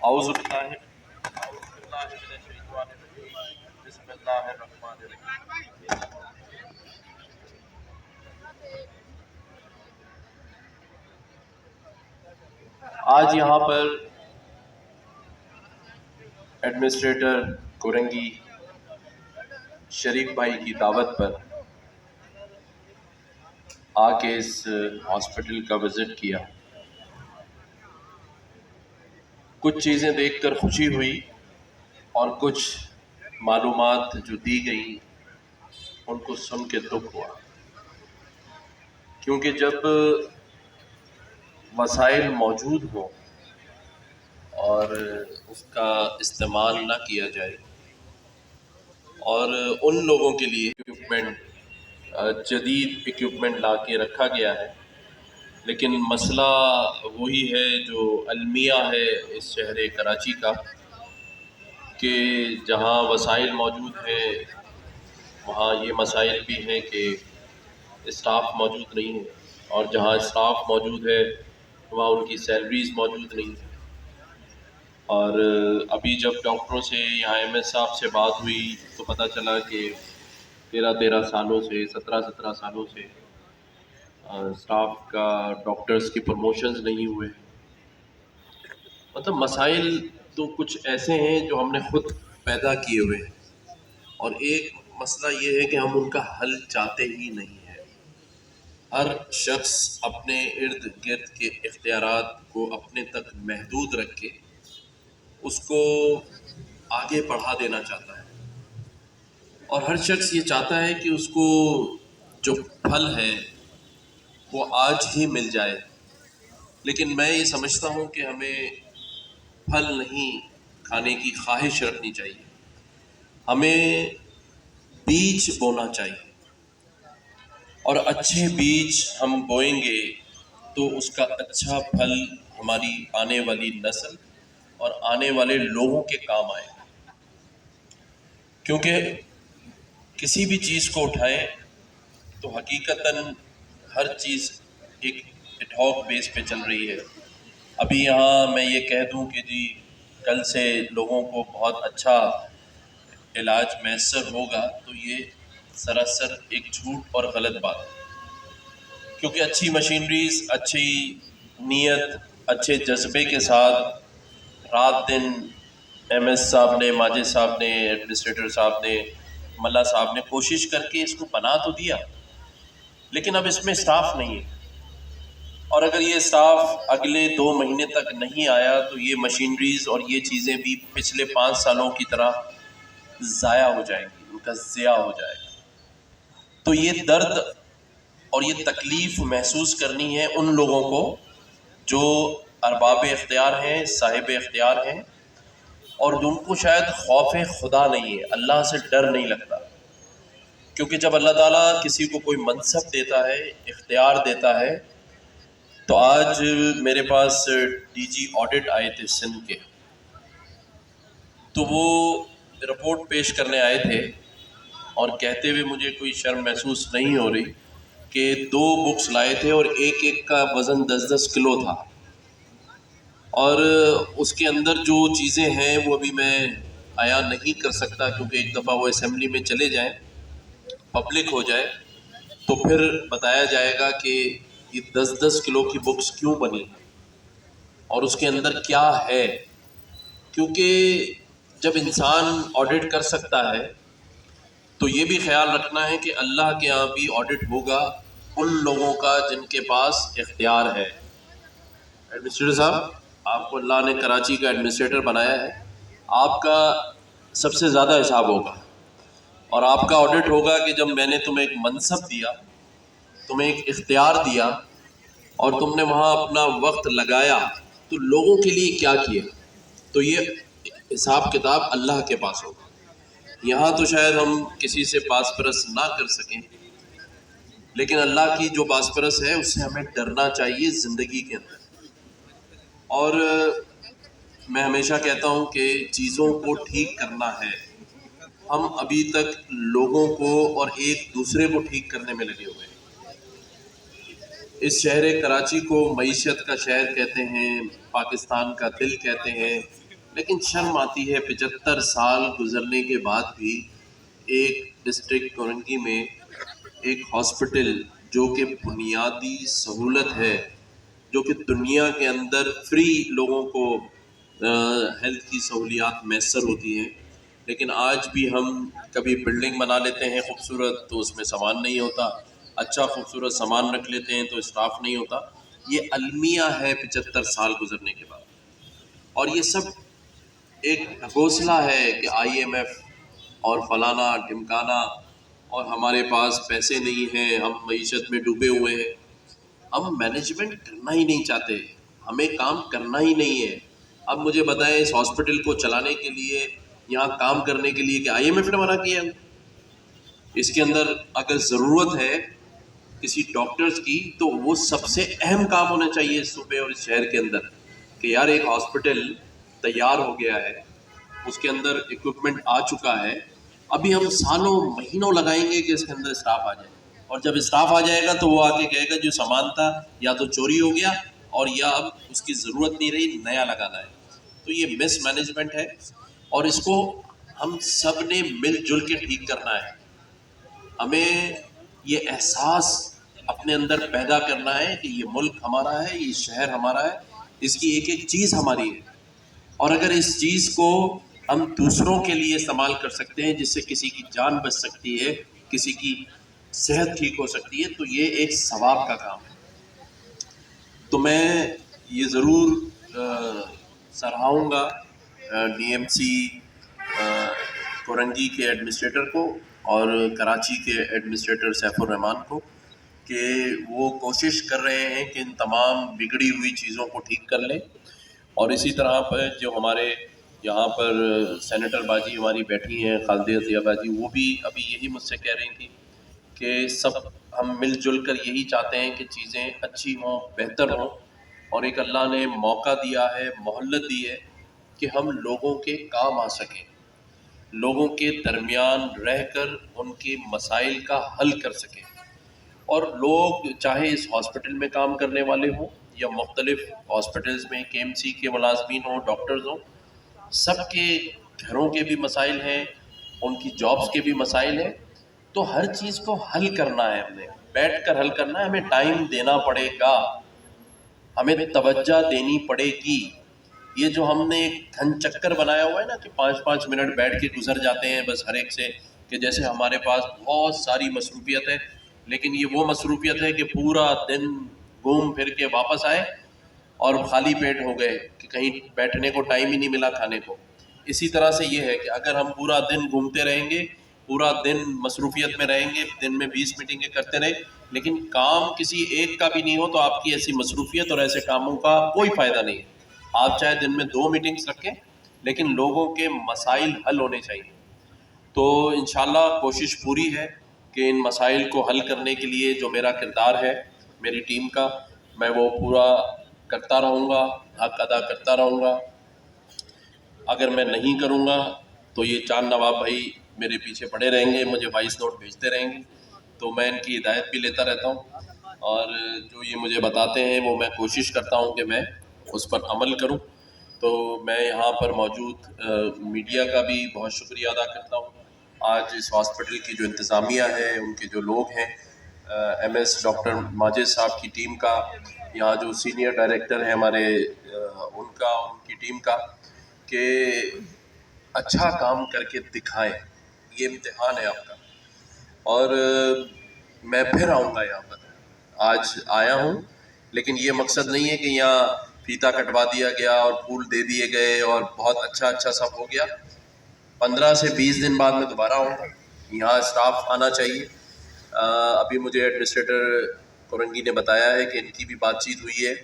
اعوذ باللہ من الشیطان الرجیم، بسم اللہ الرحمن الرحیم۔ آج یہاں پر ایڈمنسٹریٹر کورنگی شریف بھائی کی دعوت پر آ کے اس ہاسپٹل کا وزٹ کیا۔ کچھ چیزیں دیکھ کر خوشی ہوئی اور کچھ معلومات جو دی گئیں ان کو سن کے دکھ ہوا، کیونکہ جب وسائل موجود ہوں اور اس کا استعمال نہ کیا جائے اور ان لوگوں کے لیے جدید اکوپمنٹ لا کے رکھا گیا ہے، لیکن مسئلہ وہی ہے جو المیہ ہے اس شہر کراچی کا، کہ جہاں وسائل موجود ہیں وہاں یہ مسائل بھی ہیں کہ اسٹاف موجود نہیں ہے، اور جہاں اسٹاف موجود ہے وہاں ان کی سیلریز موجود نہیں ہیں۔ اور ابھی جب ڈاکٹروں سے یہاں ایم ایس صاحب سے بات ہوئی تو پتہ چلا کہ 13 سالوں سے 17 سالوں سے اسٹاف کا ڈاکٹرز کی پروموشنز نہیں ہوئے۔ مطلب مسائل تو کچھ ایسے ہیں جو ہم نے خود پیدا کیے ہوئے ہیں، اور ایک مسئلہ یہ ہے کہ ہم ان کا حل چاہتے ہی نہیں ہیں۔ ہر شخص اپنے ارد گرد کے اختیارات کو اپنے تک محدود رکھ کے اس کو آگے بڑھا دینا چاہتا ہے، اور ہر شخص یہ چاہتا ہے کہ اس کو جو پھل ہے وہ آج ہی مل جائے۔ لیکن میں یہ سمجھتا ہوں کہ ہمیں پھل نہیں کھانے کی خواہش رکھنی چاہیے، ہمیں بیج بونا چاہیے، اور اچھے بیج ہم بوئیں گے تو اس کا اچھا پھل ہماری آنے والی نسل اور آنے والے لوگوں کے کام آئے گا۔ کیونکہ کسی بھی چیز کو اٹھائیں تو حقیقتاً ہر چیز ایک ایڈ ہاک بیس پہ چل رہی ہے۔ ابھی یہاں میں یہ کہہ دوں کہ جی کل سے لوگوں کو بہت اچھا علاج میسر ہوگا، تو یہ سراسر ایک جھوٹ اور غلط بات ہے، کیونکہ اچھی مشینریز، اچھی نیت، اچھے جذبے کے ساتھ رات دن ایم ایس صاحب نے، ماجد صاحب نے، ایڈمنسٹریٹر صاحب نے، ملا صاحب نے کوشش کر کے اس کو بنا تو دیا، لیکن اب اس میں اسٹاف نہیں ہے، اور اگر یہ اسٹاف اگلے 2 مہینے تک نہیں آیا تو یہ مشینریز اور یہ چیزیں بھی پچھلے 5 سالوں کی طرح ضائع ہو جائیں گی، ان کا ضیاع ہو جائے گا۔ تو یہ درد اور یہ تکلیف محسوس کرنی ہے ان لوگوں کو جو ارباب اختیار ہیں، صاحب اختیار ہیں، اور جن کو شاید خوف خدا نہیں ہے، اللہ سے ڈر نہیں لگتا۔ کیونکہ جب اللہ تعالیٰ کسی کو کوئی منصب دیتا ہے، اختیار دیتا ہے، تو آج میرے پاس ڈی جی آڈٹ آئے تھے سندھ کے، تو وہ رپورٹ پیش کرنے آئے تھے اور کہتے ہوئے مجھے کوئی شرم محسوس نہیں ہو رہی کہ 2 بکس لائے تھے اور ایک کا وزن 10 کلو تھا، اور اس کے اندر جو چیزیں ہیں وہ ابھی میں عیاں نہیں کر سکتا، کیونکہ ایک دفعہ وہ اسمبلی میں چلے جائیں، پبلک ہو جائے، تو پھر بتایا جائے گا کہ یہ 10 کلو کی بکس کیوں بنی اور اس کے اندر کیا ہے۔ کیونکہ جب انسان آڈٹ کر سکتا ہے تو یہ بھی خیال رکھنا ہے کہ اللہ کے یہاں بھی آڈٹ ہوگا ان لوگوں کا جن کے پاس اختیار ہے۔ ایڈمنسٹریٹر صاحب، آپ کو اللہ نے کراچی کا ایڈمنسٹریٹر بنایا ہے، آپ کا سب سے زیادہ حساب ہوگا، اور آپ کا آڈٹ ہوگا کہ جب میں نے تمہیں ایک منصب دیا، تمہیں ایک اختیار دیا، اور تم نے وہاں اپنا وقت لگایا تو لوگوں کے لیے کیا کیا، تو یہ حساب کتاب اللہ کے پاس ہوگا۔ یہاں تو شاید ہم کسی سے پاس پرست نہ کر سکیں، لیکن اللہ کی جو پاس پرست ہے اس سے ہمیں ڈرنا چاہیے زندگی کے اندر۔ اور میں ہمیشہ کہتا ہوں کہ چیزوں کو ٹھیک کرنا ہے، ہم ابھی تک لوگوں کو اور ایک دوسرے کو ٹھیک کرنے میں لگے ہوئے ہیں۔ اس شہر کراچی کو معیشت کا شہر کہتے ہیں، پاکستان کا دل کہتے ہیں، لیکن شرم آتی ہے 75 سال گزرنے کے بعد بھی ایک ڈسٹرکٹ کورنگی میں ایک ہاسپٹل جو کہ بنیادی سہولت ہے، جو کہ دنیا کے اندر فری لوگوں کو ہیلتھ کی سہولیات میسر ہوتی ہیں، لیکن آج بھی ہم کبھی بلڈنگ بنا لیتے ہیں خوبصورت تو اس میں سامان نہیں ہوتا، اچھا خوبصورت سامان رکھ لیتے ہیں تو اسٹاف نہیں ہوتا. یہ المیہ ہے 75 سال گزرنے کے بعد. اور یہ سب ایک ڈھکوسلا ہے کہ آئی ایم ایف اور فلانا ڈھمکانا، اور ہمارے پاس پیسے نہیں ہیں، ہم معیشت میں ڈوبے ہوئے ہیں. ہم مینجمنٹ کرنا ہی نہیں چاہتے، ہمیں کام کرنا ہی نہیں ہے. اب مجھے بتائیں اس ہاسپٹل کو چلانے کے لیے، یہاں کام کرنے کے لیے کہ آئی ایم ایف نے منع کیا ہے؟ اس کے اندر اگر ضرورت ہے کسی ڈاکٹرز کی تو وہ سب سے اہم کام ہونا چاہیے اس صوبے اور اس شہر کے اندر، کہ یار ایک ہاسپٹل تیار ہو گیا ہے، اس کے اندر اکوپمنٹ آ چکا ہے، ابھی ہم سالوں مہینوں لگائیں گے کہ اس کے اندر اسٹاف آ جائے، اور جب اسٹاف آ جائے گا تو وہ آ کے کہے گا جو سامان تھا یا تو چوری ہو گیا اور یا اب اس کی ضرورت نہیں رہی، نیا لگانا ہے. تو یہ مس مینجمنٹ ہے، اور اس کو ہم سب نے مل جل کے ٹھیک کرنا ہے. ہمیں یہ احساس اپنے اندر پیدا کرنا ہے کہ یہ ملک ہمارا ہے، یہ شہر ہمارا ہے، اس کی ایک ایک چیز ہماری ہے. اور اگر اس چیز کو ہم دوسروں کے لیے استعمال کر سکتے ہیں جس سے کسی کی جان بچ سکتی ہے، کسی کی صحت ٹھیک ہو سکتی ہے، تو یہ ایک ثواب کا کام ہے. تو میں یہ ضرور سراہوں گا ڈی ایم سی کورنگی کے ایڈمنسٹریٹر کو اور کراچی کے ایڈمنسٹریٹر سیف الرحمان کو، کہ وہ کوشش کر رہے ہیں کہ ان تمام بگڑی ہوئی چیزوں کو ٹھیک کر لیں. اور اسی طرح پر جو ہمارے یہاں پر سینیٹر باجی ہماری بیٹھی ہیں خالدہ عطیہ باجی، وہ بھی ابھی یہی مجھ سے کہہ رہی تھی کہ سب ہم مل جل کر یہی چاہتے ہیں کہ چیزیں اچھی ہوں، بہتر ہوں. اور ایک اللہ نے موقع دیا ہے، مہلت دی ہے کہ ہم لوگوں کے کام آ سکیں، لوگوں کے درمیان رہ کر ان کے مسائل کا حل کر سکیں. اور لوگ چاہے اس ہاسپٹل میں کام کرنے والے ہوں یا مختلف ہاسپٹلز میں کے ایم سی کے ملازمین ہوں، ڈاکٹرز ہوں، سب کے گھروں کے بھی مسائل ہیں، ان کی جابز کے بھی مسائل ہیں. تو ہر چیز کو حل کرنا ہے، ہم نے بیٹھ کر حل کرنا ہے. ہمیں ٹائم دینا پڑے گا، ہمیں توجہ دینی پڑے گی. یہ جو ہم نے ایک گھن چکر بنایا ہوا ہے نا کہ 5-5 منٹ بیٹھ کے گزر جاتے ہیں بس ہر ایک سے، کہ جیسے ہمارے پاس بہت ساری مصروفیت ہے، لیکن یہ وہ مصروفیت ہے کہ پورا دن گھوم پھر کے واپس آئے اور خالی پیٹ ہو گئے کہ کہیں بیٹھنے کو ٹائم ہی نہیں ملا کھانے کو. اسی طرح سے یہ ہے کہ اگر ہم پورا دن گھومتے رہیں گے، پورا دن مصروفیت میں رہیں گے، دن میں 20 میٹنگیں کرتے رہے، لیکن کام کسی ایک کا بھی نہیں ہو، تو آپ کی ایسی مصروفیت اور ایسے کاموں کا کوئی فائدہ نہیں ہے. آپ چاہے دن میں 2 میٹنگز رکھیں، لیکن لوگوں کے مسائل حل ہونے چاہیے. تو انشاءاللہ کوشش پوری ہے کہ ان مسائل کو حل کرنے کے لیے جو میرا کردار ہے میری ٹیم کا، میں وہ پورا کرتا رہوں گا، حق ادا کرتا رہوں گا. اگر میں نہیں کروں گا تو یہ چاند نواب بھائی میرے پیچھے پڑے رہیں گے، مجھے وائس نوٹ بھیجتے رہیں گے. تو میں ان کی ہدایت بھی لیتا رہتا ہوں، اور جو یہ مجھے بتاتے ہیں وہ میں کوشش کرتا ہوں کہ میں اس پر عمل کروں. تو میں یہاں پر موجود میڈیا کا بھی بہت شکریہ ادا کرتا ہوں. آج اس ہاسپٹل کی جو انتظامیہ ہے، ان کے جو لوگ ہیں، ایم ایس ڈاکٹر ماجد صاحب کی ٹیم کا، یہاں جو سینئر ڈائریکٹر ہیں ہمارے ان کا، ان کی ٹیم کا، کہ اچھا کام کر کے دکھائیں. یہ امتحان ہے آپ کا. اور میں پھر آؤں گا یہاں پر. آج آیا ہوں، لیکن یہ مقصد نہیں ہے کہ یہاں فیتا کٹوا دیا گیا اور پھول دے دیے گئے اور بہت اچھا سب ہو گیا. 15 سے 20 دن بعد میں دوبارہ آؤں گا. یہاں اسٹاف آنا چاہیے. ابھی مجھے ایڈمنسٹریٹر کورنگی نے بتایا ہے کہ ان کی بھی بات چیت ہوئی ہے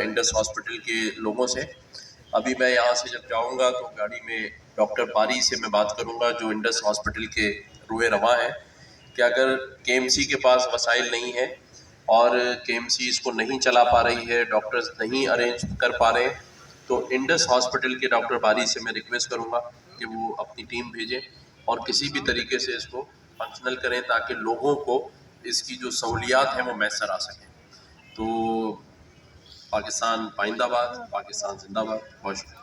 انڈس ہاسپٹل کے لوگوں سے. ابھی میں یہاں سے جب جاؤں گا تو گاڑی میں ڈاکٹر پاری سے میں بات کروں گا جو انڈس ہاسپٹل کے روئے رواں ہیں، کہ اگر کے ایم سی کے پاس وسائل نہیں ہیں اور کے ایم سی اس کو نہیں چلا پا رہی ہے، ڈاکٹرز نہیں ارینج کر پا رہے ہیں، تو انڈس ہاسپٹل کے ڈاکٹر باری سے میں ریکویسٹ کروں گا کہ وہ اپنی ٹیم بھیجیں اور کسی بھی طریقے سے اس کو فنکشنل کریں تاکہ لوگوں کو اس کی جو سہولیات ہیں وہ میسر آ سکیں. تو پاکستان پائندہ باد، پاکستان زندہ باد. بہت شکریہ.